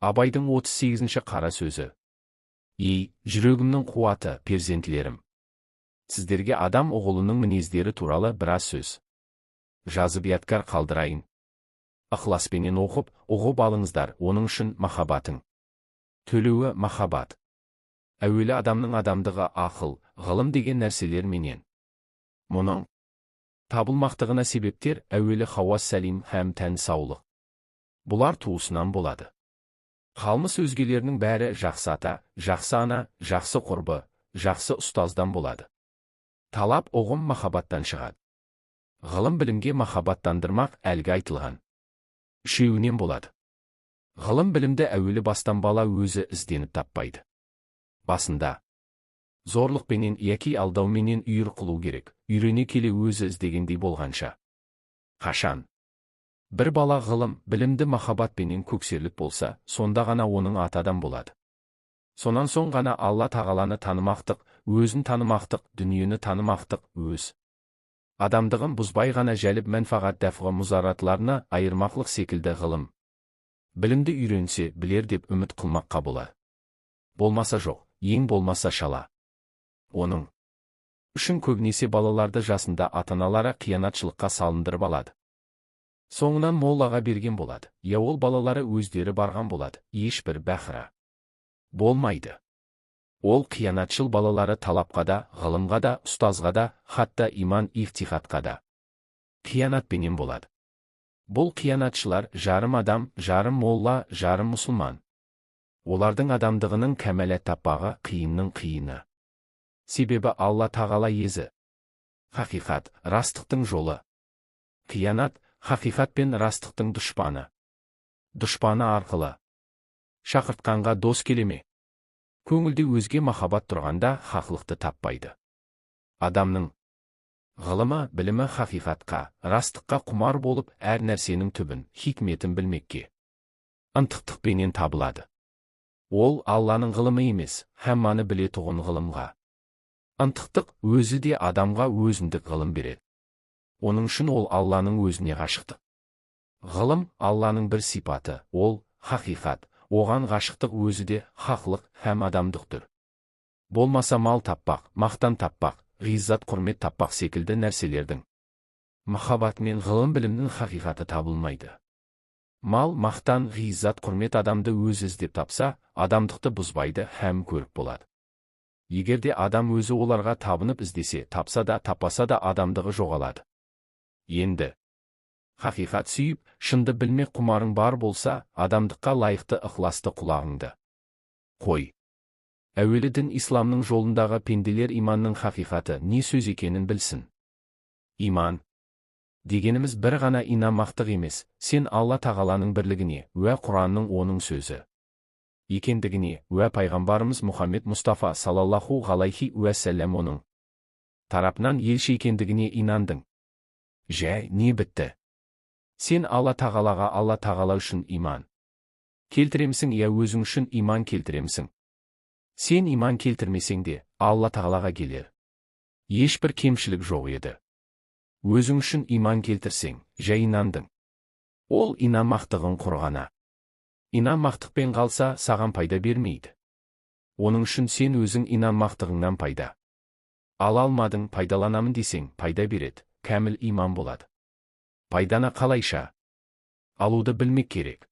Абайдың 38-ші қара сөзі. Ей, жүрегімнің қуаты, перзентлерім! Сіздерге адам оғлының мінездері туралы біраз сөз жазып ядкар қалдырайын. Ықыласпенен ұғып алыңыздар, оның үшін махаббатың төлеуі махаббат. Әуелі адамның адамдығы ақыл, ғылым деген нәрселер менен. Мұның табылмақтығына себептер әуелі Хауас сәлим һәм тән саулық. Бұлар туысынан болады. Қалмыс өзгелерінің бәрі жақсы ата, жақсы ана, жақсы құрбы, жақсы ұстаздан болады. Талап оғым махаббаттан шығады. Ғылым білімге махаббаттандырмақ әлгі айтылған үшеуінен болады. Ғылым білімді әуелі бастан бала өзі ізденіп таппайды. Басында зорлықпенен яки алдауменен үйір қылу керек, үйрене келе өзі іздегендей болғанша. Қашан бір бала ғылым, білімді махаббатпенен көксерлік болса, сонда ғана оның атадан болады. Сонан соң ғана Алла тағаланы танымақтық, өзін танымақтық, дүниені танымақтық, өз адамдығын бұзбай ғана жәліп мәнфағат дәфға мұзаратларына айырмақлық секілді ғылым білімді үйренсе білер деп үміт қылмаққа болады. Болмаса жоқ, ең болмаса шала. Оның үшін көбінесе балаларды жасында ата-аналары қиянатшылыққа салындырып алады. Соңынан моллаға берген болады, я ол балалары өздері барған болады, ешбір бәхра болмайды. Ол қиянатшыл балалары талапқа да, ғылымға да, ұстазға да, хатта иман ифтихатқа да қиянатпенен болады. Бұл қиянатшылар жарым адам, жарым молла, жарым мұсылман. Олардың адамдығының кәмәлет таппағы қиынның қиыны. Себебі Алла тағала езі. Хақиқат, растықтың жолы. Қиянат, хақиқат пен растықтың дұшпаны. Дұшпаны арқылы шақыртқанға дос келеме. Көңілде өзге махаббат тұрғанда хақлықты таппайды. Адамның ғылымы, білімі хақиқатқа, растыққа құмар болып, әр нәрсенің түбін, хикметін білмекке ынтықтықпенен табылады. Ол Алланың ғылымы емес, хәмманы біле тұғын ғылымға. Ынтықтық өзі де адамға өзіндік ғылым береді. Оның үшін ол Алланың өзіне ғашықтық. Ғылым Алланың бір сипаты, ол хақиқат, оған ғашықтық өзі де хақлық һәм адамдықтыр. Болмаса мал таппақ, мақтан таппақ, ғиззат құрмет таппақ секілді нәрселердің махаббат мен ғылым білімнің хақиқаты табылмайды. Мал, мақтан, ғиззат құрмет адамды өзі іздеп тапса, адамдықты бұзбайды һәм көріп болады. Егерде адам өзі оларға табынып іздесе, тапса да, таппаса да адамдығы жоғалады. Енді хақиқат сүйіп, шынды білмек құмарың бар болса, адамдыққа лайықты ықыласты құлағыңды қой. Әуелі дін исламның жолындағы пенделер иманның хақиқаты не сөз екенін білсін. Иман дегеніміз бір ғана инанмақтық емес, сен Алла тағаланың бірлігіне, уә Құранның оның сөзі екендігіне, уә пайғамбарымыз Мұхаммед Мұстафа салаллаху ғалайхи уәссәләм оның тарапынан елші екендігіне инандың. Жә, не бітті? Сен Алла тағалаға, Алла тағала үшін иман келтіремсің, я өзің үшін иман келтіремсің. Сен иман келтірмесең де, Алла тағалаға келер ешбір кемшілік жоқ еді. Өзің үшін иман келтірсең, жә инандың. Ол инанмақтығың құрғана. Инанмақтықпен қалса, саған пайда бермейді. Оның үшін сен өзің инанмақтығыңнан пайда ала алмадың, пайдаланамын десең, пайда береді, кәміл иман болады. Пайданы қалайша алуды білмек керек.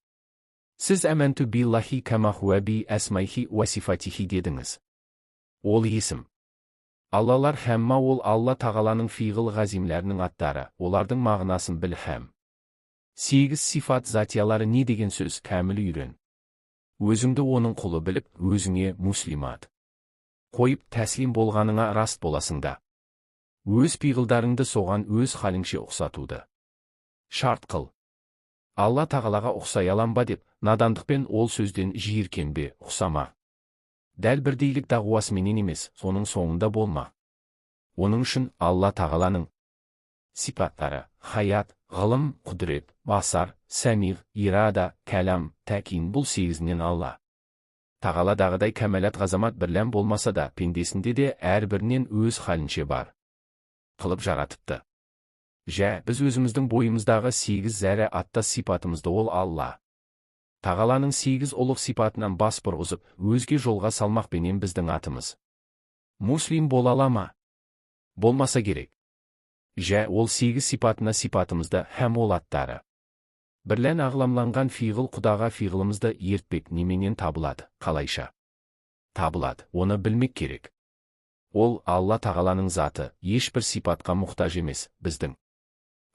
Сіз әмәнту биллахи кәма хуа би әсмайхи уасифатихи дедіңіз. Ол есім Аллалар һәмма, ол Алла тағаланың фиғыл ғазимлерінің аттары, олардың мағынасын біл һәм. 8 сифат затиялары не деген сөз, кәміл үйрен. Өзіңді оның құлы біліп, өзіңе муслимат қойып, тәслим болғаныңа раст боласыңда. Өз пиғылдарыңды соған өз халіңше ұқсатуды шарт қыл. Алла тағалаға ұқсай алам ба деп, надандықпен ол сөзден жиіркенбе, ұқсама. Дәл бірдейлік дағуасыменен емес, соның соңында болма. Оның үшін Алла тағаланың сипаттары, хаят, ғылым, құдірет, басар, сәмиғ, ирада, кәлам, тәкин, бұл 8-нен Алла тағаладағыдай кәмәлат ғазамат бірлән болмаса да, пендесінде де әрбірінен өз халінше бар қылып жаратыпты. Жә, біз өзіміздің бойымыздағы 8 зәрі атты сипатымызды ол Алла Тағаланың 8 ұлық сипатынан бас бұрғызып, өзге жолға салмақ бенен біздің атымыз. Муслим бола ала ма? Болмаса керек. Ол 8 сипатына сипатымызды һәм ол аттары. Бірлән ағламланған фиғыл құдаға фиғылымызды ертпек неменен табылады, қалайша? Табылады, оны білмек керек. Ол, Алла тағаланың заты, ешбір сипатқа мұқтаж емес, біздің.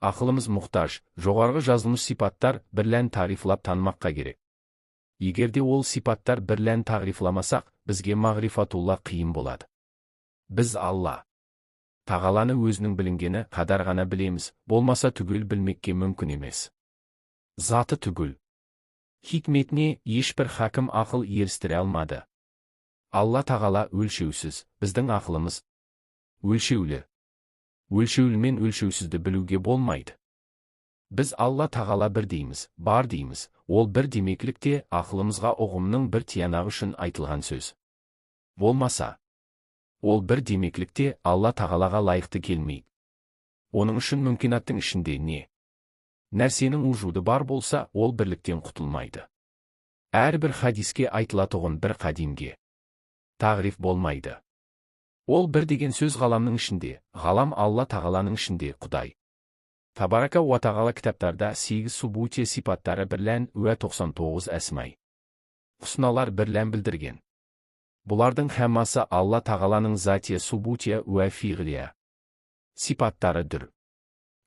Ақылымыз мұқтаж, жоғарғы жазылмыш сипаттар бірлән тарифлап танымаққа керек. Егерде ол сипаттар бірлән тарифламасақ, бізге мағрифатулла қиын болады. Біз Алла тағаланы өзінің білінгені қадар ғана білеміз, болмаса түгел білмекке мүмкін емес. Заты түгел. Хикметіне ешбір хакім ақыл ерістіре алмады. Алла тағала өлшеусіз, біздің ақылымыз өлшеулі. Өлшеулімен өлшеусізді білуге болмайды. Біз Алла тағала бір дейміз, бар дейміз, ол бір демеклікте ақылымызға ұғымның бір тиянағы үшін айтылған сөз. Болмаса, ол бір демеклікте Алла тағалаға лайықты келмейді. Оның үшін мүмкинаттың ішінде не? Нәрсенің ужуды бар болса, ол бірліктен құтылмайды. Әрбір хадиске айтылатұғын бір қадимге тағриф болмайды. Ол бір деген сөз ғаламның ішінде, ғалам Алла тағаланың ішінде Құдай. Табарака уа тағала кітаптарда 8 субутия сипаттары бірлән 99 әсмай. Құсналар бірлән білдірген. Бұлардың хәммасы Алла тағаланың затия субутия уа фиғлия сипаттары дүр.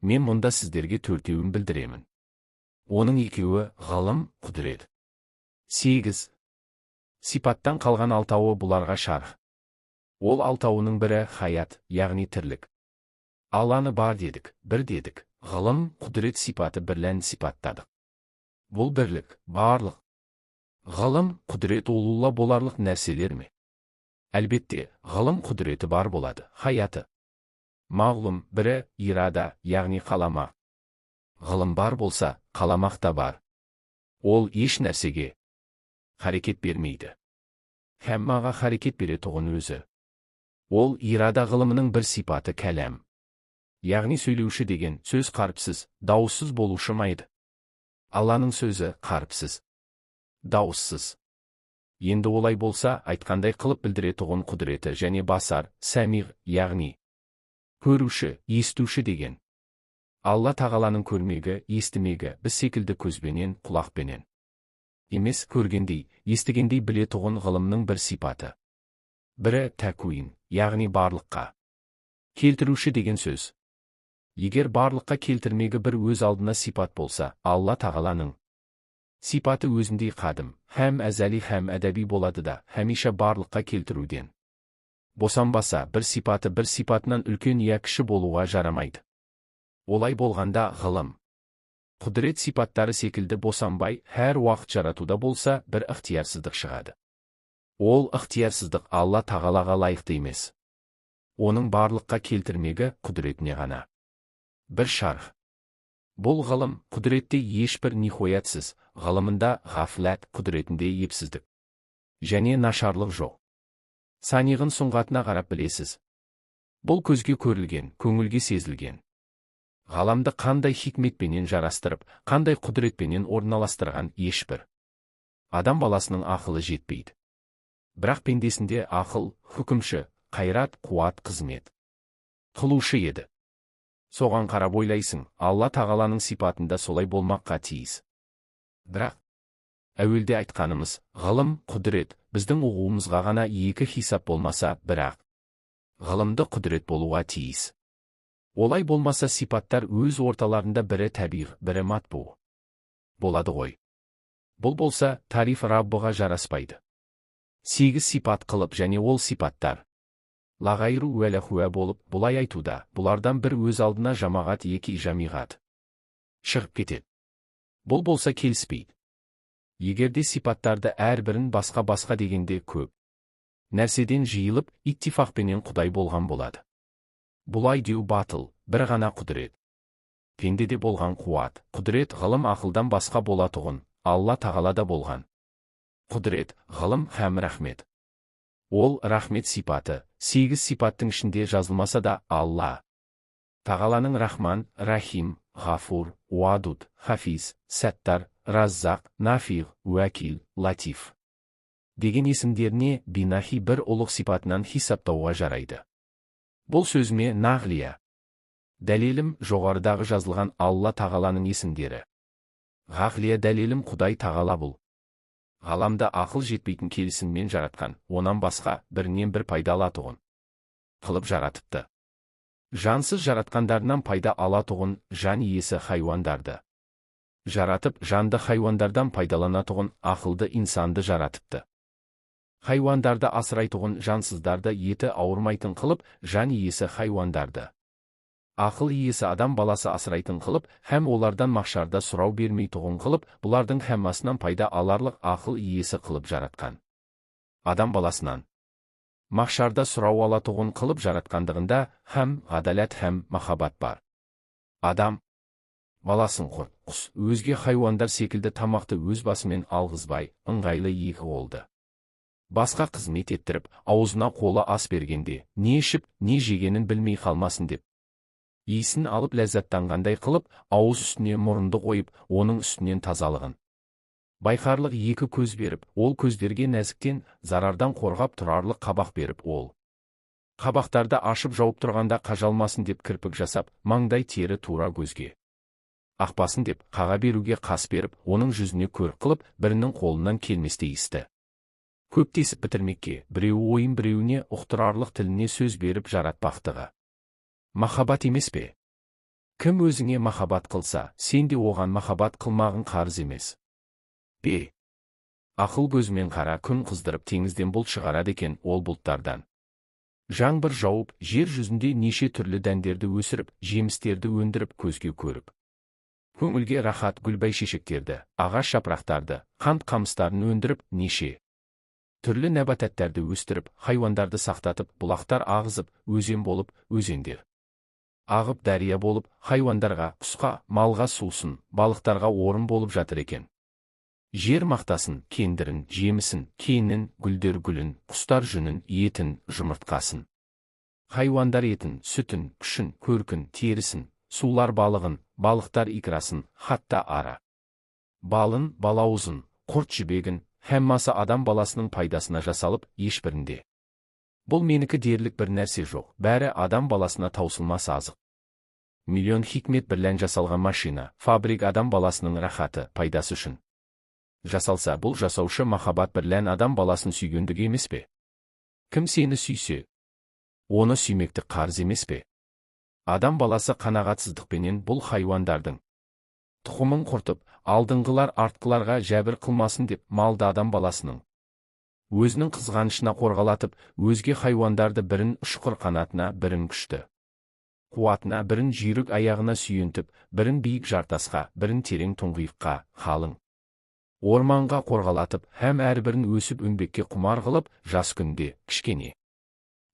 Мен мұнда сіздерге төртеуін білдіремін. Оның екеуі ғылым, құдірет. 8 сипаттан қалған 6-ы бұларға шарх. Ол 6-ының бірі хаят, яғни тірлік. Алланы бар дедік, бір дедік, ғылым, құдірет сипаты бірлән сипаттадық. Бұл бірлік, барлық. Ғылым, құдірет олула боларлық нәрселер ме? Әлбетте, ғылым құдіреті бар болады, хаяты. Мағлұм, бірі, ирада, яғни қалама. Ғылым бар болса, қаламақ та бар. Ол еш нәрсеге харекет бермейді. Хәммаға харекет беретұғын өзі. Ол ирада ғылымының бір сипаты кәләм. Яғни сөйлеуші деген сөз қарыпсыз, дауыссыз болушы майды. Алланың сөзі қарыпсыз, дауыссыз. Енді олай болса, айтқандай қылып білдіретұғын құдіреті және басар, сәмиғ, яғни көруші, естуші деген. Алла тағаланың көрмегі, естімегі біз секілді көзбенен, құлақпенен емес, көргендей, естігендей білетұғын ғылымның бір сипаты. Бірі тәкуин, яғни барлыққа келтіруші деген сөз. Егер барлыққа келтірмегі бір өз алдына сипат болса, Алла тағаланың сипаты өзіндей қадым, һәм әзәли һәм әдәби болады да, һәмиша барлыққа келтіруден босанбаса, бір сипатынан үлкен я кіші болуға жарамайды. Олай болғанда ғылым, құдірет сипаттары секілді босанбай, әр уақыт жаратуда болса, бір ықтиярсыздық шығады. Ол ықтиярсыздық Алла тағалаға лайықты емес. Оның барлыққа келтірмегі құдіретіне ғана. Бір шарх. Бұл ғылым, құдіретте ешбір нихоятсыз, ғылымында ғафләт, құдіретінде епсіздік және нашарлық жоқ. Саниғын сұңғатына қарап білесіз. Бұл көзге көрілген, көңілге сезілген. Ғаламды қандай хикметпенен жарастырып, қандай құдіретпенен орналастырған ешбір адам баласының ақылы жетпейді. Бірақ пендесінде ақыл, хүкімші, қайрат, қуат, қызмет қылушы еді. Соған қарап ойлайсың, Алла тағаланың сипатында солай болмаққа тиіс. Бірақ әуелде айтқанымыз, ғылым, құдірет, біздің ұғуымызға ғана екі хисап болмаса, бірақ ғылымды құдірет болуға тиіс. Олай болмаса сипаттар өз орталарында бірі тәбиғ, бірі матбу болады ғой. Бұл болса, тариф Раббыға жараспайды. 8 сипат қылып және ол сипаттар лағайру уәләхуә болып, бұлай айтуда, бұлардан бір өз алдына жамағат екі жамиғат шығып кетеді. Бұл болса келіспейді. Егерде сипаттарды әрбірін басқа дегенде көп нәрседен жиылып, иттифақпенен Құдай болған болады. Бұлай деу батыл, бір ғана құдірет. Пендеде болған қуат, құдірет, ғылым ақылдан басқа болатұғын, Алла тағалада болған құдірет, ғылым һәм рахмет. Ол рахмет сипаты, 8 сипаттың ішінде жазылмаса да, Алла тағаланың Рахман, Рахим, Ғафур, Уадуд, Хафиз, Сәттар, Раззақ, Нафиғ, Уәкил, Латиф деген есімдеріне бинахи бір ұлық сипатынан хисаптауға жарайды. Бұл сөзіме нағлия. Дәлелім жоғарыдағы жазылған Алла тағаланың есімдері. Ғақлия дәлелім Құдай тағала бұл. Ғаламда ақыл жетпейтін келісіммен жаратқан, онан басқа бірінен бір пайда алатұғын қылып жаратыпты. Жансыз жаратқандарынан пайда алатұғын жан иесі хайуандарды жаратып, жанды хайуандардан пайдаланатұғын ақылды инсанды жаратыпты. Хайуандарды асырайтұғын жансыздарды еті ауырмайтын қылып, жан иесі хайуандарды ақыл иесі адам баласы асырайтын қылып, һәм олардан махшарда сұрау бермейтұғын қылып, бұлардың һәммасынан пайда аларлық ақыл иесі қылып жаратқан. Адам баласынан махшарда сұрау алатұғын қылып жаратқандығында һәм ғадалат һәм махаббат бар. Адам баласын құрт, құс, өзге хайуандар секілді тамақты өз басымен алғызбай, ыңғайлы екі қолды басқа қызмет еттіріп, аузына қолы ас бергенде, не ішіп, не жегенін білмей қалмасын деп, иісін алып ләззаттанғандай қылып, ауыз үстіне мұрынды қойып, оның үстінен тазалығын байқарлық екі көз беріп, ол көздерге нәзіктен, зарардан қорғап тұрарлық қабақ беріп, ол қабақтарды ашып жауып тұрғанда қажалмасын деп кірпік жасап, маңдай тері тура көзге ақпасын деп, қаға беруге қас беріп, оның жүзіне көрік қылып, бірінің қолынан келместе істі көптесіп бітірмекке, біреуі ойын біреуіне ұқтырарлық тіліне сөз беріп жаратпақтығы. Махаббат емес пе? Кім өзіңе махаббат қылса, сен де оған махаббат қылмағың қарыз емес. Б. Ақыл көзімен қара күн қыздырып теңізден бұлт шығарады екен, ол бұлттардан жаңбыр жауып, жер жүзінде неше түрлі дәндерді өсіріп, жемістерді өндіріп, көзге көріп, көңілге рахат гүлбәйшешектерді, ағаш жапырақтарды, қант қамыстарын өндіріп, неше түрлі нәбататтарды өстіріп, хайуандарды сақтатып, бұлақтар ағызып, өзен болып, өзендер ағып, дәрия болып, хайуандарға, құсқа, малға сусын, балықтарға орын болып жатыр екен. Жер мақтасын, кендірін, жемісін, кенін, гүлдер гүлін, құстар жүнін, етін, жұмыртқасын, хайуандар етін, сүтін, күшін, көркін, терісін, сулар балығын, балықтар икрасын, хатта ара балын, балауызын, құрт жібегін, һәммасы адам баласының пайдасына жасалып, ешбірінде бұл менікі дерлік бір нәрсе жоқ, бәрі адам баласына таусылмас азық. Миллион хикмет бірлән жасалған машина, фабрик адам баласының рахаты, пайдасы үшін жасалса, бұл жасаушы махаббат бірлән адам баласын сүйгендігі емес пе? Кім сені сүйсе, оны сүймектік қарыз емес пе? Адам баласы қанағатсыздықпенен бұл хайуандардың тұқымын құртып, алдыңғылар артқыларға жәбір қылмасын деп, малды адам баласының өзінің қызғанышына қорғалатып, өзге хайуандарды бірін ұшқыр қанатына, бірін күшті қуатына, бірін жүйрік аяғына сүйентіп, бірін биік жартасқа, бірін терең тұңғиыққа, қалың орманға қорғалатып, һәм әрбірін өсіп еңбекке құмар қылып, жас күнде, кішкене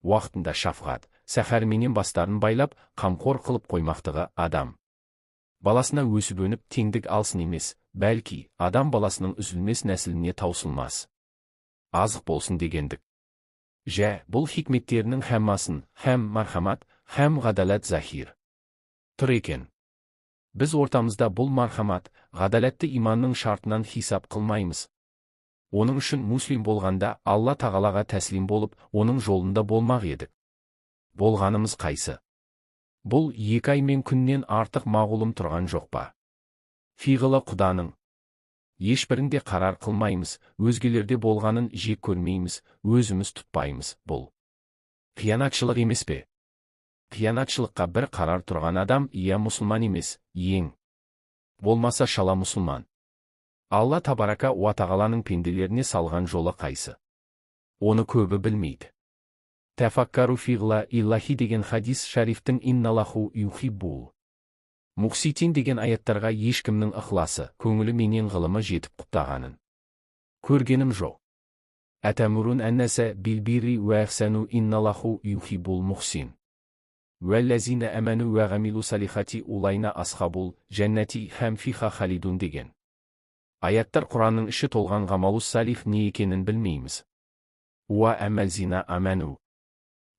уақытында шафғат, сәхәрменен бастарын байлап, қамқор қылып қоймақтығы адам баласына өсіп өніп теңдік алсын емес, бәлки, адам баласының үзілмес нәсіліне таусылмас азық болсын дегендік. Жә, бұл хикметтерінің һәммасын, һәм мархамат, һәм ғадалат захир тұр екен. Біз ортамызда бұл мархамат, ғадалатты иманның шартынан хисап қылмаймыз. Оның үшін муслим болғанда, Алла тағалаға тәслим болып, оның жолында болмақ едік. Болғанымыз қайсы? Бұл 2 ай мен күннен артық мағұлым тұрған жоқ па? Фиғылы Құданың ешбірінде қарар қылмаймыз, өзгелерде болғанын жек көрмейміз, өзіміз тұтпаймыз, бұл қиянатшылық емес пе? Қиянатшылыққа бір қарар тұрған адам, иә мұсылман емес, ең болмаса шала мұсылман. Алла табарака уа тағаланың пенделеріне салған жолы қайсы? Оны көбі білмейді. Тәфаккару фиғла иллахи деген хадис шарифтің инналаху юхиббул мухситин деген аяттарға ешкімнің ықыласы, көңілі менен ғылымы жетіп құптағанын көргенім жоқ. Әтәмурун әннәсә билбири уә әхсәну инналаху юхиббул мухсин. Уәлләзина әмәну уә ғамилу салихати улайна асхабул жәннәти һәм фиха халидун деген. Аяттар Құранның іші толған ғамалус салих не екенін білмейміз. Уа әмәлзина әмәну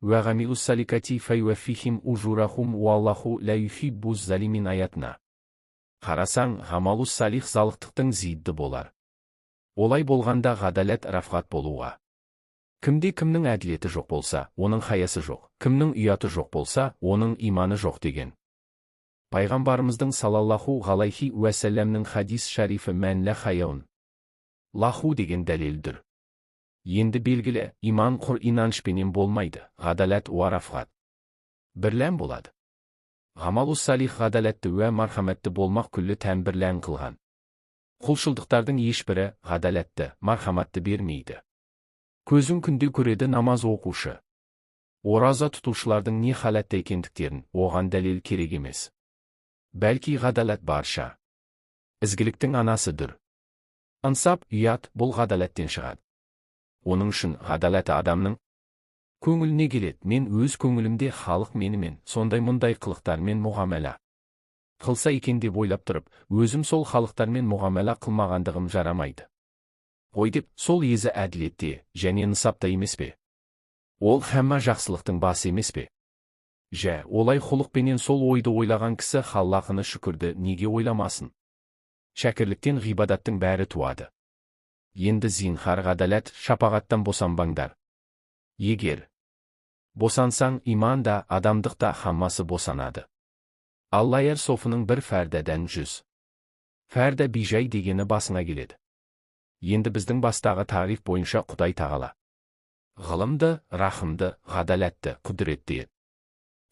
уә ғамилу саликати фәйуәфихим ұжурахум уаллаху лә юхиббуз залимин аятына. Қарасаң, ғамалус салих залықтықтың зидді болар. Олай болғанда ғадалет рафғат болуға. Кімде кімнің әділеті жоқ болса, оның хаясы жоқ, кімнің ұяты жоқ болса, оның иманы жоқ деген. Пайғамбарымыздың салаллаху ғалайхи уәсәләмнің хадис шарифі мәнлі хаяун. Лаху деген дәлелдір. Енді белгілі, иман құр инанышпенен болмайды, ғадалет уа рафғат. Бірлән болады. Ғамалус салих ғадалетті уә мархаметті болмақ күлі тән бірлән қылған. Құлшылдықтардың ешбірі ғадалетті, мархаматты бермейді. Көзін күнде көреді намаз оқушы. Ораза тұтушылардың не халатта екендіктерін оған дәлел керек емес. Бәлки ғадалет барша. Ізгіліктің анасыдыр. Ансап, ұят бұл ғадалеттен шығады. Оның үшін ғадалеті адамның көңіліне келеді. Мен өз көңілімде халық менімен сондай мұндай қылықтармен мұғамәлә қылса екен деп ойлап тұрып, өзім сол халықтармен мұғамәлә қылмағандығым жарамайды. Ой деп, сол езі әділетте және нысапта емес пе? Ол хәмма жақсылықтың басы емес пе? Жә, олай құлықпенен сол ойды ойлаған кісі Аллахыны шүкірді неге ойламасын? Шәкірліктен ғибадаттың бәрі туады. Енді зинхар ғадалет, шапағаттан босанбаңдар. Егер босансаң, иман да, адамдық та хаммасы босанады. Аллайыр софының бір фәрдәдән 100. Фәрдә бижай дегені басыңа келеді. Енді біздің бастағы тарих бойынша Құдай тағала ғылымды, рахымды, ғадалетті, құдіретті ет.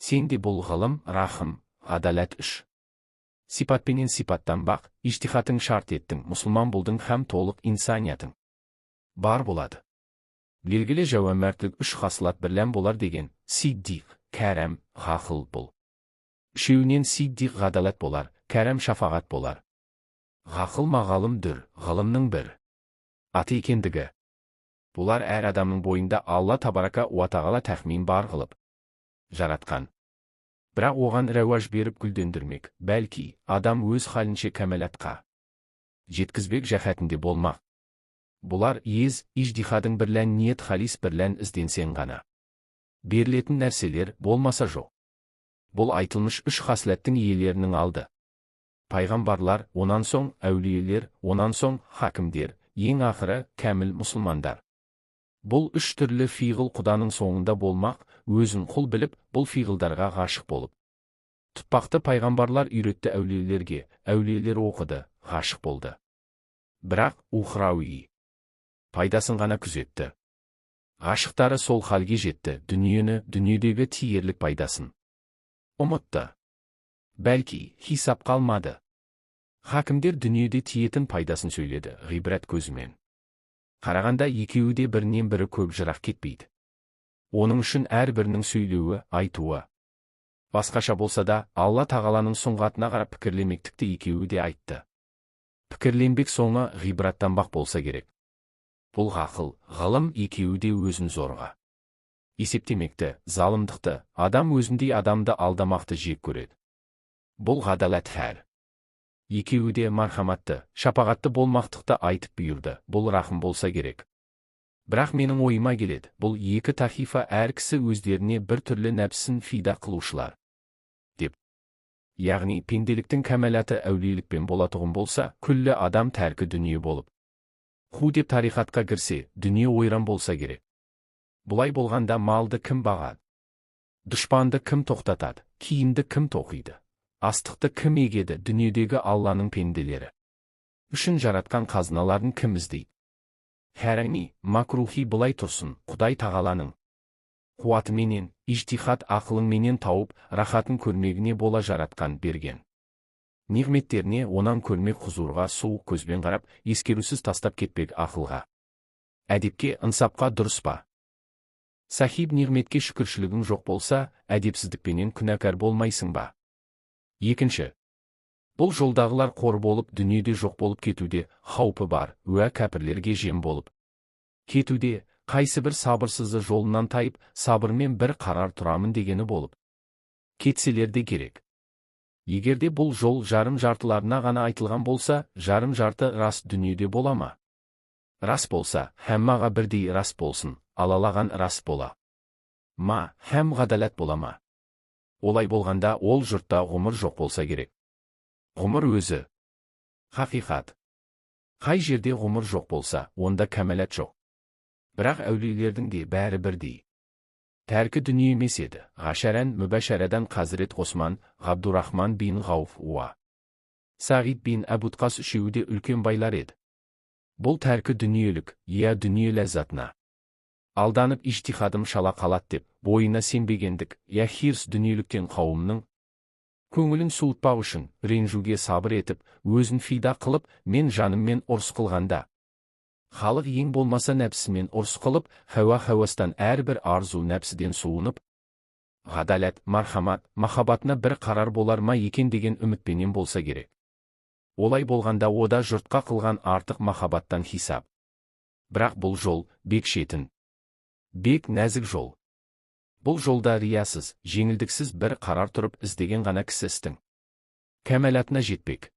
Сенде бұл ғылым, рахым, ғадалет 3. Сипатпенен сипаттан бақ, иштихатың шарт еттің, мұсылман болдың һәм толық инсаниятың бар болады. Белгілі жауамәртлік 3 хасылат бірлән болар деген, сиддиқ, кәрәм, ғақыл бұл. Үшеуінен сиддиқ ғадалет болар, кәрәм шафағат болар. Ғақыл мағалымдыр, ғылымның бір аты екендігі. Бұлар әр адамның бойында Алла табарака уа тағала тәхмин бар қылып жаратқан. Бірақ оған рәуаж беріп гүлдендірмек, бәлки, адам өз халінше кәмәлатқа жеткізбек жәхәтінде болмақ. Бұлар ез, иждихадың бірлән ниет халис бірлән ізденсең ғана берілетін нәрселер болмаса жоқ. Бұл айтылмыш 3 хаслеттің иелерінің алды. Пайғамбарлар, онан соң әулиелер, онан соң хакімдер, ең ақыры кәміл мұсылмандар. Бұл 3 түрлі фиғыл Құданың соңында болмақ, өзін құл біліп, бұл фиғылдарға ғашық болып. Тұтпақты пайғамбарлар үйретті әулиелерге, әулиелер оқыды, ғашық болды. Бірақ ухрауи пайдасын ғана күзетті. Ғашықтары сол халге жетті, дүниені, дүниедегі тиерлік пайдасын ұмытты. Бәлки, хисап қалмады. Хакімдер дүниеде тиетін пайдасын сөйледі, ғибрат көзімен. Қарағанда екеуі де бірінен бірі көп жырақ кетпейді. Оның үшін әрбірінің сөйлеуі, айтуы басқаша болса да, Алла тағаланың сұңғатына қарап пікірлемектікті екеуі де айтты. Пікірленбек соңы ғибраттанбақ болса керек. Бұл ғақыл, ғылым екеуі де өзін зорға есептемекті, залымдықты, адам өзіндей адамды алдамақты жек көреді. Бұл ғадалет хәр. Екеуі де мархаматты, шапағатты болмақтықты айтып бұйырды, бұл рахым болса керек. Бірақ менің ойыма келеді, бұл екі тахифа әр кісі өздеріне бір түрлі нәпсін фида қылушылар деп. Яғни, пенделіктің кәмәлаты әулиелікпен болатұғын болса, күллі адам тәркі дүние болып. Ху деп тарихатқа кірсе, дүние ойран болса керек. Бұлай болғанда малды кім бағады? Дұшпанды кім тоқтатады? Киімді кім тоқиды? Астықты кім егеді? Дүниедегі Алланың пенделері үшін жаратқан қазыналарын кім іздейді? Хәрәни, макрухи бұлай тұрсын, Құдай тағаланың қуатыменен, ижтихат ақылыңменен тауып, рахатын көрмегіне бола жаратқан берген. Нигметтеріне онан көрмек хұзурға суық көзбен қарап, ескерусіз тастап кетпек ақылға. Әдепке, ынсапқа дұрыс па? Сахиб нигметке шүкіршілігің жоқ болса, әдепсіздікпенен күнәкар болмайсың ба? Екінші, бұл жолдағылар қор болып, дүниеде жоқ болып кетуде хаупы бар, уә кәпірлерге жем болып кетуде, қайсы бір сабырсызы жолынан тайып, сабырмен бір қарар тұрамын дегені болып кетселерде керек. Егерде бұл жол жарым-жартыларына ғана айтылған болса, жарым-жарты рас дүниеде бола ма? Рас болса, хәммаға бірдей рас болсын, алалаған рас бола ма, һәм ғадалат бола ма? Олай болғанда ол жұртта ғұмыр жоқ болса керек. Ғұмыр өзі. Хақиқат. Қай жерде ғұмыр жоқ болса, онда кәмелет жоқ. Бірақ әулиелердің де бәрі бірдей. Тәркі дүние емес еді. Ғашаран мүбәшәрадан Қазірет Ғосман, Ғабдурахман бин Ғауф уа Сағид бин Әбутқас үшеуі де үлкен байлар еді. Бұл тәркі дүниелік, я дүние ләззатына алданып иштихадым шала қалат деп, бойына сенбегендік, я хирс дүниеліктен қауымның көңілін суытпау үшін, ренжуге сабыр етіп, өзін фида қылып, мен жаныммен ұрыс қылғанда. Халық ең болмаса нәпсімен ұрыс қылып, хәуастан әрбір арзу нәпсіден суынып, ғадалет, мархамат, махаббатына бір қарар болар ма екен деген үмітпенен болса керек. Олай болғанда ода жұртқа қылған артық махаббаттан хисап. Бірақ бұл жол, бек шетін. Бек нәзік жол. Бұл жолда риясыз, жеңілдіксіз бір қарар тұрып іздеген ғана кісі істің кәмәлатына жетпек.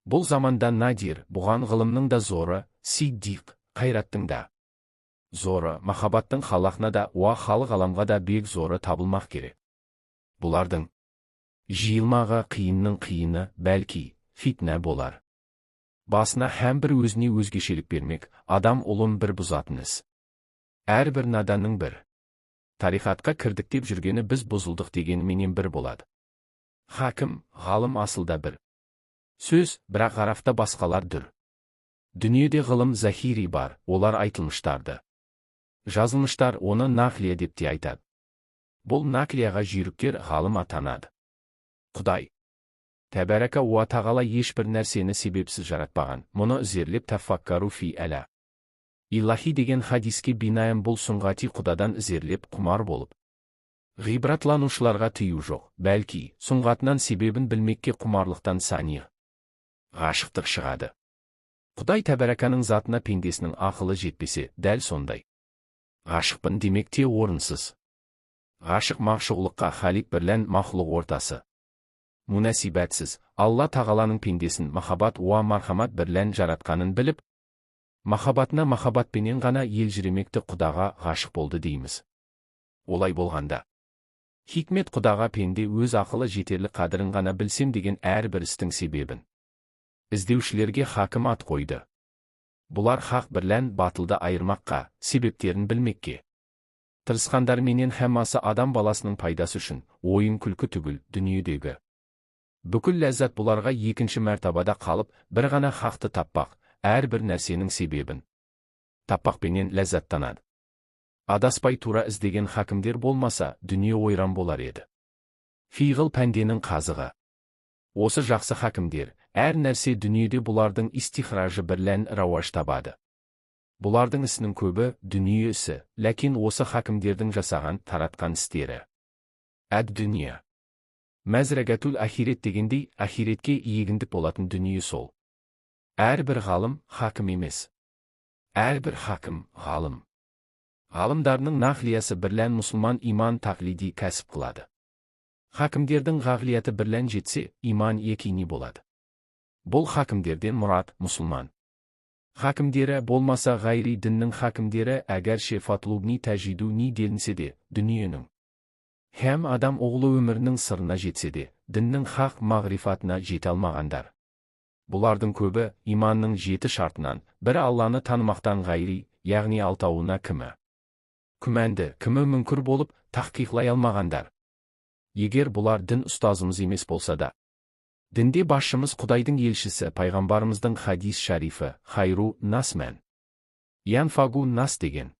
Бұл заманда надир, бұған ғылымның да зоры, сиддиқ, қайраттың да зоры, махаббаттың халақна да, уа халық аламға да бек зоры табылмақ керек. Бұлардың жиылмаға қиынның қиыны, бәлки, фитнә болар. Басына һәм бір өзіне өзгешелік бермек, адам ұлын бір бұзатын іс. Әрбір наданның бір тарихатқа кірдіктеп жүргені біз бұзылдық деген менен бір болады. Хакім, ғалым асылда бір сөз, бірақ ғарафта басқалар дүр. Дүниеде ғылым захири бар, олар айтылмыштарды. Жазылмыштар оны нақлия деп те айтады. Бұл нақлияға жүйріктер ғалым атанады. Құдай тәбәрәка уа тағала ешбір нәрсені себепсіз жаратпаған, мұны ізерлеп тафаккару фи әла илахи деген хадиске бинайын бұл сұңғати құдадан ізерлеп құмар болып. Ғибратланушыларға тыю жоқ, бәлки, сұңғатынан себебін білмекке құмарлықтан сани ғашықтық шығады. Құдай тәбәрәканың затына пендесінің ақылы жетпесе, дәл сондай. Ғашықпын демек те орынсыз. Ғашық мағшұғлыққа халик бірлән махлуқ ортасы. Мұнәсибәтсіз, Алла тағаланың пендесін махаббат уа мархамат бірлән жаратқанын біліп, махаббатына махаббатпенен ғана елжіремекті құдаға ғашық болды дейміз. Олай болғанда хикмет құдаға пенде өз ақылы жетерлік қадірін ғана білсем деген әрбір істің себебін іздеушілерге хакім ат қойды. Бұлар хақ бірлән батылды айырмаққа, себептерін білмекке тырысқандар менен хәммасы адам баласының пайдасы үшін, ойын күлкі түгіл дүниедегі бүкіл ләззат бұларға екінші мәртабада қалып, бір ғана хақты таппақ, әрбір нәрсенің себебін таппақпенен ләззаттанады. Адаспай тура іздеген хакімдер болмаса, дүние ойран болар еді. Фиғыл пәнденің қазығы. Осы жақсы хакімдер, әр нәрсе дүниеде бұлардың истихражы бірлән рауаж табады. Бұлардың ісінің көбі дүние ісі, ләкин осы хакімдердің жасаған таратқан істері. Әд дүние. Мәзрәгәтул ахирет дегендей, ахиретке иегіндік болатын дүние сол. Әрбір ғалым хакім емес. Әрбір хакім ғалым. Ғалымдарының нақлиясы бірлән мұсылман иман тақлиди кәсіп қылады. Хакімдердің ғағлияты бірлән жетсе, иман екини болады. Бұл хакімдерден мұрат мұсылман. Хакімдері болмаса ғайри діннің хакімдері әгерше фатлубни тәжиду ни делінсе де, дүниенің һәм адам оғлы өмірінің сырына жетсе де, діннің хақ мағрифатына жете алмағандар. Бұлардың көбі иманның 7 шартынан, бірі Алланы танымақтан ғайри, яғни алтауына кімі күмәнді, кімі мүнкір болып, таққиқлай алмағандар. Егер бұлар дін ұстазымыз емес болса да, дінде басшымыз Құдайдың елшісі пайғамбарымыздың хадис шарифі, хайру нас мән янфагу нас деген.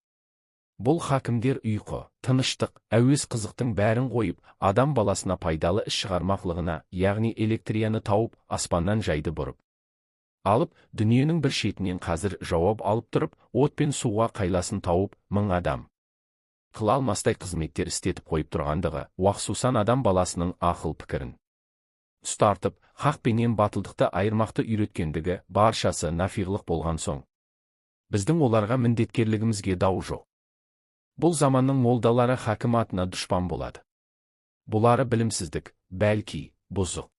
Бұл хакімдер ұйқы, тыныштық, әуес қызықтың бәрін қойып, адам баласына пайдалы іс шығармақлығына, яғни электрияны тауып, аспаннан жайды бұрып алып, дүниенің бір шетінен қазір жауап алып тұрып, от пен суға қайласын тауып, 1000 адам қыла алмастай қызметтер істетіп қойып тұрғандығы, уақсусан адам баласының ақыл пікірін ұстартып, хақ пенен батылдықты айырмақты үйреткендігі баршасы нафиғлық болған соң, біздің оларға міндеткерлігімізге дау жоқ. Бұл заманның молдалары хакім атына дұшпан болады. Бұлары білімсіздік, бәлки, бұзық.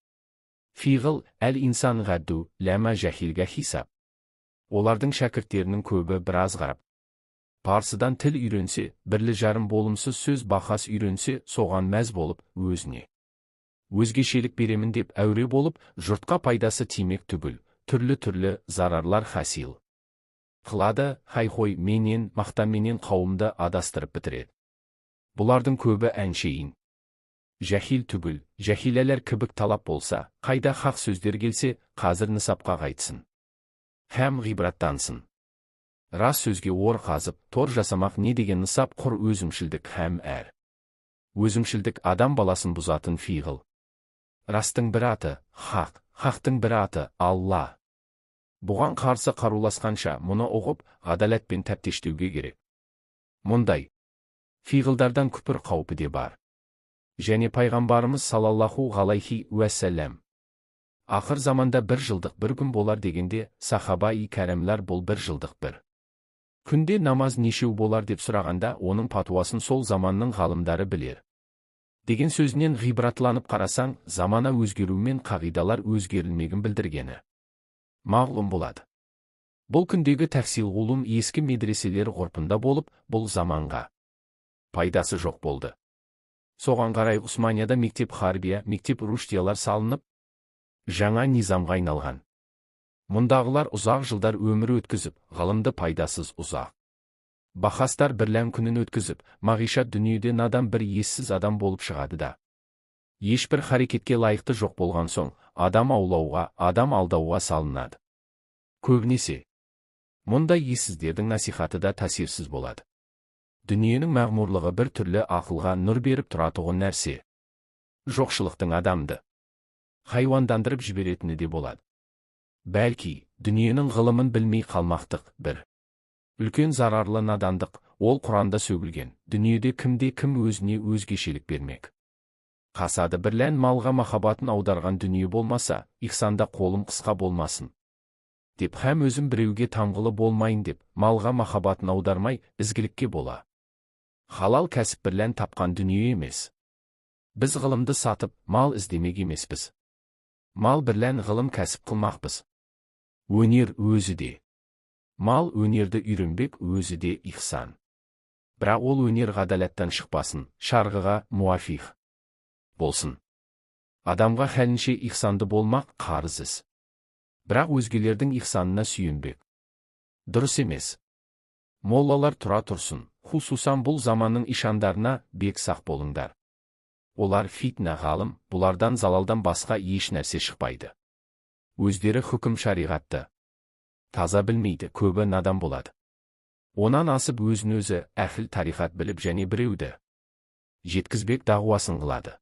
Фиғыл, әл инсан ғадду, ләмә жәхилға хисап. Олардың шәкірттерінің көбі біраз қарап. Парсыдан тіл үйренсе, бірлі жарым болымсыз сөз бақас үйренсе, соған мәз болып, өзіне өзгешелік беремін деп әуре болып, жұртқа пайдасы тимек түгіл, түрлі зарарлар хасил қылады, хайхой менен, мақтаменен қауымды адастырып бітіреді. Бұлардың көбі әншейін. Жәхил түгіл, жәхиләләр кібік талап болса, қайда хақ сөздер келсе, қазір нысапқа қайтсын. Һәм ғибраттансын. Рас сөзге ор қазып, тор жасамақ не деген нысап құр өзімшілдік һәм әр. Өзімшілдік адам баласын бұзатын фиғыл. Растың бір аты, хақ, хақтың бір аты, Алла. Бұған қарсы қаруласқанша мұны оғып, ғадалатпен тәптештеуге керек. Мұндай фиғылдардан күпір қаупі де бар. Және пайғамбарымыз салаллаху ғалайхи уәссәләм. Ақыр заманда бір жылдық бір күн болар дегенде, сахаба-и кәрімлер бұл бір жылдық бір күнде намаз нешеу болар деп сұрағанда, оның патуасын сол заманның ғалымдары білер. Деген сөзінен ғибратланып қарасаң, замана өзгерумен қағидалар өзгерілмегін білдіргені мағлұм болады. Бұл күндегі тәфсил ғулум ескі медреселер ғұрпында болып, бұл заманға пайдасы жоқ болды. Соған қарай Усманияда мектеп харбия, мектеп руштиялар салынып, жаңа низамға айналған. Мұндағылар ұзақ жылдар өмір өткізіп, ғылымды пайдасыз ұзақ бахастар бірлән күнін өткізіп, мағишат дүниеде надан бір ессіз адам болып шығады да. Ешбір харекетке лайықты жоқ болған соң, адам аулауға, адам алдауға салынады. Көбінесе мұндай ессіздердің насихаты да тәсирсіз болады. Дүниенің мағмұрлығы бір түрлі ақылға нұр беріп тұратұғын нәрсе. Жоқшылықтың адамды хайуандандырып жіберетіні де болады. Бәлки, дүниенің ғылымын білмей қалмақтық бір үлкен зарарлы надандық, ол Құранда сөгілген, дүниеде кімде кім өзіне өзгешелік бермек. Қасады бірлән малға махаббатын аударған дүние болмаса, ихсанда қолым қысқа болмасын. Деп һәм өзім біреуге таңғылы болмайын деп, малға махаббатын аудармай, ізгілікке бола. Халал кәсіп бірлән тапқан дүние емес. Біз ғылымды сатып, мал іздемек емеспіз. Мал бірлән ғылым кәсіп қылмақпыз. Өнер өзі де. Мал өнерді үйренбек өзі де ихсан. Бірақ ол өнер ғадалаттан шықпасын, шарғыға муафиқ болсын. Адамға хәлінше ихсанды болмақ қарыз іс. Бірақ өзгелердің ихсанына сүйенбек дұрыс емес. Моллалар тұра тұрсын, хусусан бұл заманның ишандарына бек сақ болыңдар. Олар фитна ғалым, бұлардан залалдан басқа еш нәрсе шықпайды. Өздері хүкім шариғатты таза білмейді, көбі надан болады. Онан асып өзін өзі әхіл тарихат біліп және біреуді жеткізбек дағуасын қылады.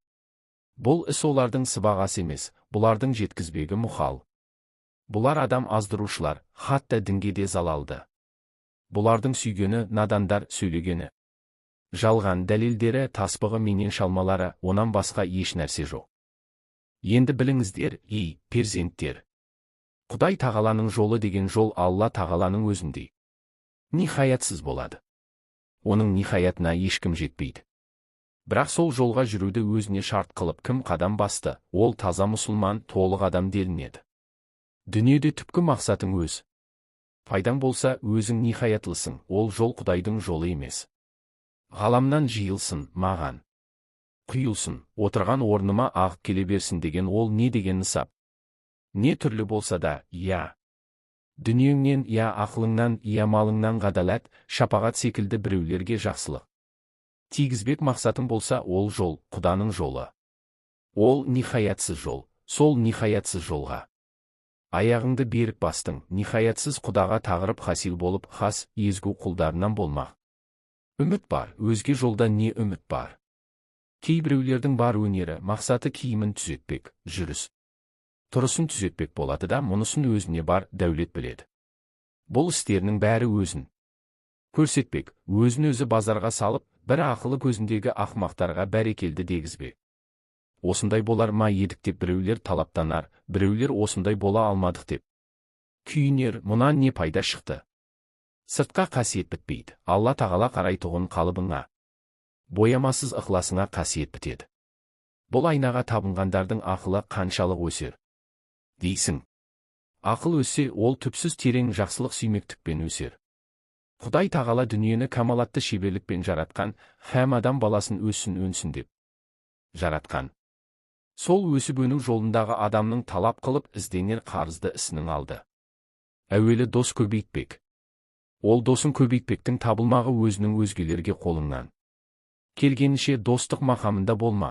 Бұл іс олардың сыбағасы емес, бұлардың жеткізбегі мұхал. Бұлар адам аздырушылар, хатта дінге де залалды. Бұлардың сүйгені надандар сөйлегені. Жалған дәлелдері таспығы менен шалмалары, онан басқа еш нәрсе жоқ. Енді біліңіздер, ей, перзенттер. Құдай тағаланың жолы деген жол Алла тағаланың өзіндей. Нихаятсыз болады. Оның нихаятына ешкім жетпейді. Бірақ сол жолға жүруді өзіне шарт қылып кім қадам басты, ол таза мұсылман, толық адам делінеді. Дүниеде түпкі мақсатың өз. Пайдаң болса, өзің нихаятлысың, ол жол Құдайдың жолы емес. Ғаламнан жиылсын, маған құйылсын, отырған орныма ағып келе берсін деген ол не деген нысап? Не түрлі болса да, я дүниеңнен, я ақылыңнан, я малыңнан ғадалат, шапағат секілді біреулерге жақсылық тигізбек мақсатың болса, ол жол Құданың жолы. Ол нихаятсыз жол, сол нихаятсыз жолға аяғыңды берік бастың, нихаятсыз Құдаға тағырып хасил болып, хас, езгу құлдарынан болмақ. Үміт бар, өзге жолда не үміт бар? Кейбіреулердің бар өнері, мақсаты киімін түзетпек, жүріс тұрысын түзетпек болады да, мұнысын өзіне бар дәулет біледі. Бұл істерінің бәрі өзін көрсетпек, өзін өзі базарға салып, бір ақылы көзіндегі ақмақтарға бәрекелді дегізбек. Осындай болар ма едік деп біреулер талаптанар, біреулер осындай бола алмадық деп күйінер, мұнан не пайда шықты? Сыртқа қасиет бітпейді, Алла тағала қарайтұғын қалыбыңа, боямасыз ықыласыңа қасиет бітеді. Бұл айнаға табынғандардың ақылы қаншалық өсер дейсің? Ақыл өссе, ол түпсіз терең жақсылық сүймектікпен өсер. Құдай тағала дүниені камалатты шеберлікпен жаратқан, һәм адам баласын өссін өнсін деп жаратқан. Сол өсіп өну жолындағы адамның талап қылып ізденер қарызды ісінің алды. Әуелі дос көбейтпек. Ол досын көбейтпектің табылмағы өзінің өзгелерге қолыңнан келгенше достық мақамында болма.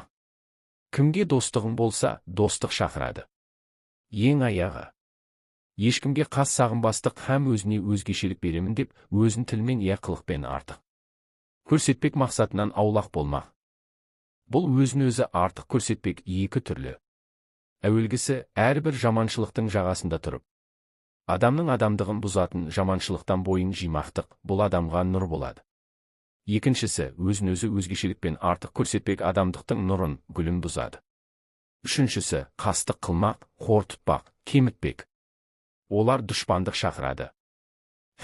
Кімге достығың болса, достық шақырады. Ең аяғы. Ешкімге қас сағынбастық һәм өзіне өзгешелік беремін деп, өзін тілмен я қылықпен артық көрсетпек мақсатынан аулақ болмақ. Бұл өзін өзі артық көрсетпек екі түрлі. Әуелгісі, әрбір жаманшылықтың жағасында тұрып, адамның адамдығын бұзатын жаманшылықтан бойын жимақтық, бұл адамға нұр болады. Екіншісі, өзін өзі өзгешелікпен артық көрсетпек адамдықтың нұрын, гүлін бұзады. Үшіншісі, қастық қылмақ, хор тұтпақ, кемітпек. Олар дұшпандық шақырады.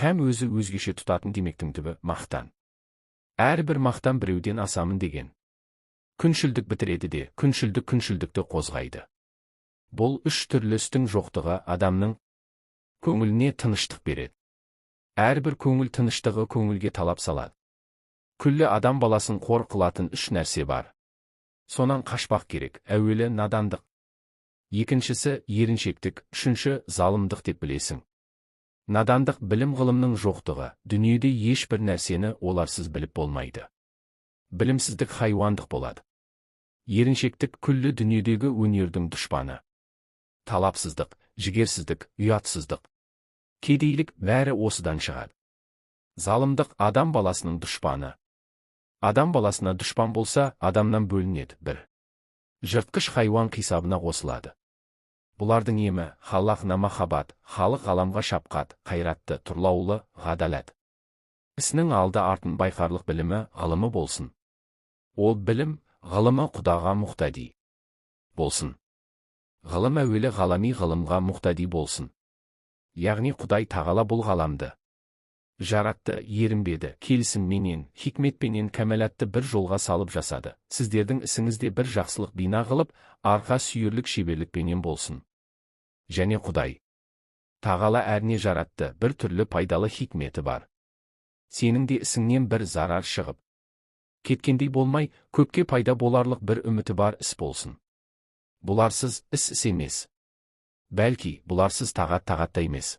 Һәм өзі өзгеше тұтатын демектің түбі мақтан. Әрбір мақтан біреуден асамын деген. Күншілдік бітіреді де, күншілдікті қозғайды. Бұл үш түрлі істің жоқтығы адамның көңіліне тыныштық береді. Әрбір көңіл тыныштығы көңілге талап салады. Күллі адам баласын қор қылатын үш нәрсе бар. Сонан қашпақ керек. Әуелі надандық. Екіншісі еріншектік, үшінші залымдық деп білесің. Надандық білім ғылымның жоқтығы, дүниеде ешбір нәрсені оларсыз біліп болмайды. Білімсіздік хайуандық болады. Еріншектік күллі дүниедегі өнердің дұшпаны. Талапсыздық, жігерсіздік, ұятсыздық, кедейлік бәрі осыдан шығады. Залымдық адам баласының дұшпаны. Адам баласына дұшпан болса, адамнан бөлінеді бір. Жыртқыш хайуан қисабына қосылады. Бұлардың емі, халақына махаббат, халық ғаламға шапқат, қайратты, тұрлаулы, ғадалат. Ісінің алды артын байқарлық білімі, ғылымы болсын. Ол білім, ғылымы құдаға мұқтади болсын. Ғылым әуелі ғалами ғылымға мұқтади болсын. Яғни Құдай тағала бұл ғаламды жаратты, ерінбеді, келісімменен, хикметпенен кәмелатты бір жолға салып жасады. Сіздердің ісіңізде бір жақсылық бина қылып, арқа сүйерлік шеберлікпенен болсын. Және Құдай тағала әрне жаратты, бір түрлі пайдалы хикметі бар. Сенің де ісіңнен бір зарар шығып кеткендей болмай, көпке пайда боларлық бір үміті бар іс болсын. Бұларсыз іс емес. Бәлки, бұларсыз тағат емес.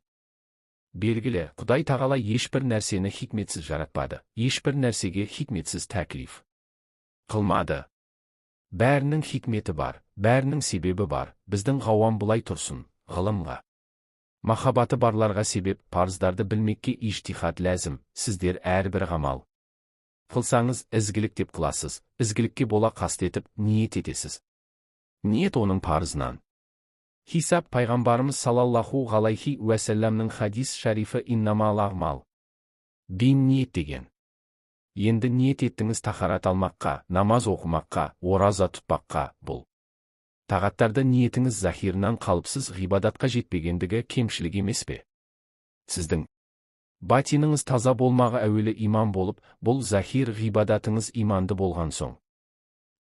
Белгілі, Құдай тағала ешбір нәрсені хикметсіз жаратпады, ешбір нәрсеге хикметсіз тәклиф қылмады. Бәрінің хикметі бар, бәрінің себебі бар. Біздің ғауам бұлай тұрсын, ғылымға махаббаты барларға себеп, парыздарды білмекке иштихад ләзім. Сіздер әрбір ғамал қылсаңыз, ізгілік деп қыласыз, ізгілікке бола қастетіп, ниет етесіз. Ниет оның парызынан. Хисап пайғамбарымыз салаллаху ғалайхи уәсәләмнің хадис шарифі иннамал ағмал бин ниет деген. Енді ниет еттіңіз тахарат алмаққа, намаз оқымаққа, ораза тұтпаққа. Бұл тағаттарды ниетіңіз захирынан қалыпсыз ғибадатқа жетпегендігі кемшілік емес пе? Сіздің батиніңіз таза болмағы әуелі иман болып, бұл захир ғибадатыңыз иманды болған соң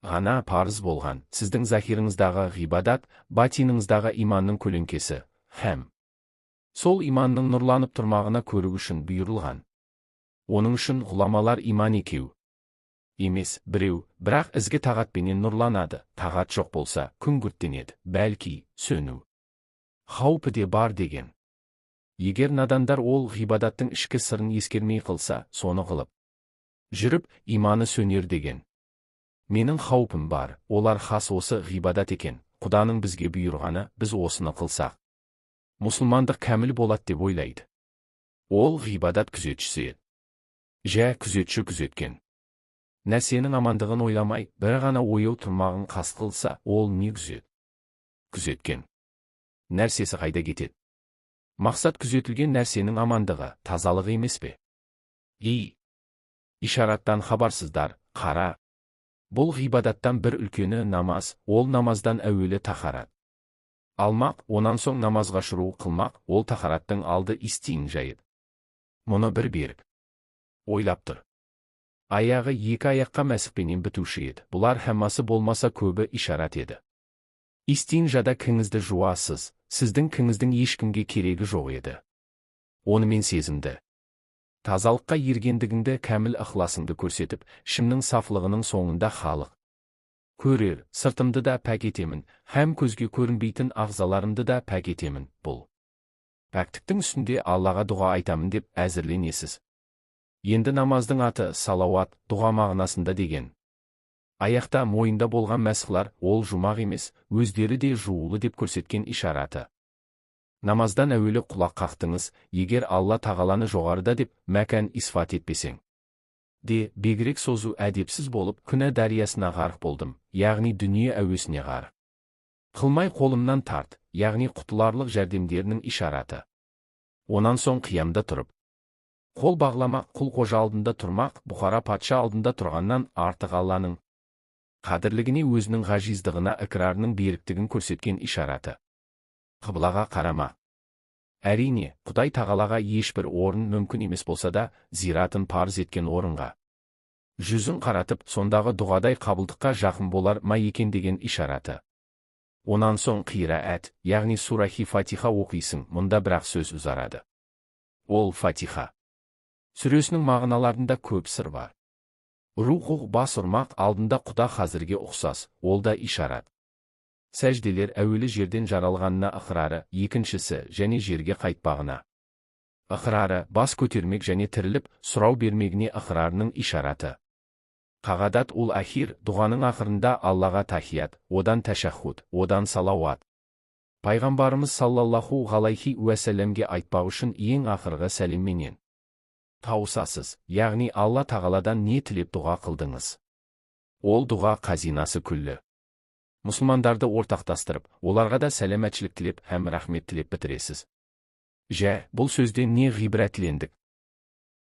ғана парыз болған. Сіздің захиріңіздағы ғибадат, батиніңіздағы иманның көлеңкесі, һәм сол иманның нұрланып тұрмағына көру үшін бұйырылған. Оның үшін ғұламалар иман екеу емес, біреу, бірақ ізгі тағатпенен нұрланады. Тағат жоқ болса, күңгірттенеді, бәлки, сөну қаупі де бар деген. Егер надандар ол ғибадаттың ішкі сырын ескермей қылса, соны қылып жүріп, иманы сөнер деген. Менің қаупім бар, олар хас осы ғибадат екен. Құданың бізге бұйырғаны, біз осыны қылсақ, мұсылмандық кәміл болады деп ойлайды. Ол ғибадат күзетшісі еді. Жә, күзетші күзеткен нәрсенің амандығын ойламай, бір ғана ояу тұрмағын қас қылса, ол не күзеткен нәрсесі қайда кетеді? Мақсат күзетілген нәрсенің амандығы, тазалығы емес пе? Ишараттан хабарсыздар, қара. Бұл ғибадаттан бір үлкені намаз, ол намаздан әуелі тахарат алмақ, онан соң намазға шыру қылмақ, ол тахараттың алды истин жайып. Мұны бір беріп ойлап тұр. Аяғы екі аяққа мәсіқпенен бітуші еді. Бұлар хәммасы болмаса көбі ишарат еді. Истин жада кіңізді жуасыз, сіздің кіңіздің ешкімге керегі жоқ еді. Онымен сезімді тазалыққа ергендігіңді, кәміл ықыласыңды көрсетіп, ішімнің сафлығының соңында халық Көрер, сыртымды да пәк етемін, һәм көзге көрінбейтін ағзаларымды да пәк етемін. Бұл пәктіктің үстінде Аллаға дұға айтамын деп әзірленесіз. Енді намаздың аты салауат, дұға мағынасында деген. Аяқта мойында болған мәсіхлар, ол жұмақ емес, өздері де жуылы деп көрсеткен ишараты. Намаздан әуелі құлақ қақтыңыз, егер Алла тағаланы жоғарыда деп мәкән исфат етпесең. Бегірек созу әдепсіз болып, күнә дариясына ғарқ болдым, яғни дүние әуесіне ғарқ. Қылмай қолымнан тарт, яғни құтыларлық жәрдемдерінің ишараты. Онан соң қиямда тұрып, қол бағламақ, құл қожа алдында тұрмақ, Бұхара патша алдында тұрғаннан артық Алланың қадірлігіне өзінің ғажиздығына ікрарының беріктігін көрсеткен ишараты. Қыблаға қарама. Әрине, Құдай тағалаға ешбір орын мүмкін емес болса да, зиратын парыз еткен орынға жүзін қаратып, сондағы дұғадай қабылдыққа жақын болар ма екен деген ишараты. Онан соң қирәәт, яғни сурахи Фатиха оқисың, мұнда бірақ сөз ұзарады. Ол Фатиха сүресінің мағыналарында көп сыр бар. Рухух бас ұрмақ алдында Құда қазірге ұқсас, ол да ишарат. Сәжделер әуелі жерден жаралғанына ықрары, екіншісі және жерге қайтпағына ықрары, бас көтермек және тіріліп, сұрау бермегіне ықрарының ишараты. Қағадат ул ахир, дұғаның ақырында Аллаға тахият, одан тәшәххуд, одан салауат. Пайғамбарымыз саллаллаху ғалайхи уәсәләмге айтпау үшін ең ақырғы сәлемменен тауысасыз, яғни Алла тағаладан не тілеп дұға қылдыңыз. Ол дұға қазинасы күллі. Мұсылмандарды ортақтастырып, оларға да сәлемәтшілік тілеп һәм рахмет тілеп бітіресіз. Бұл сөзден не ғибрәтлендік,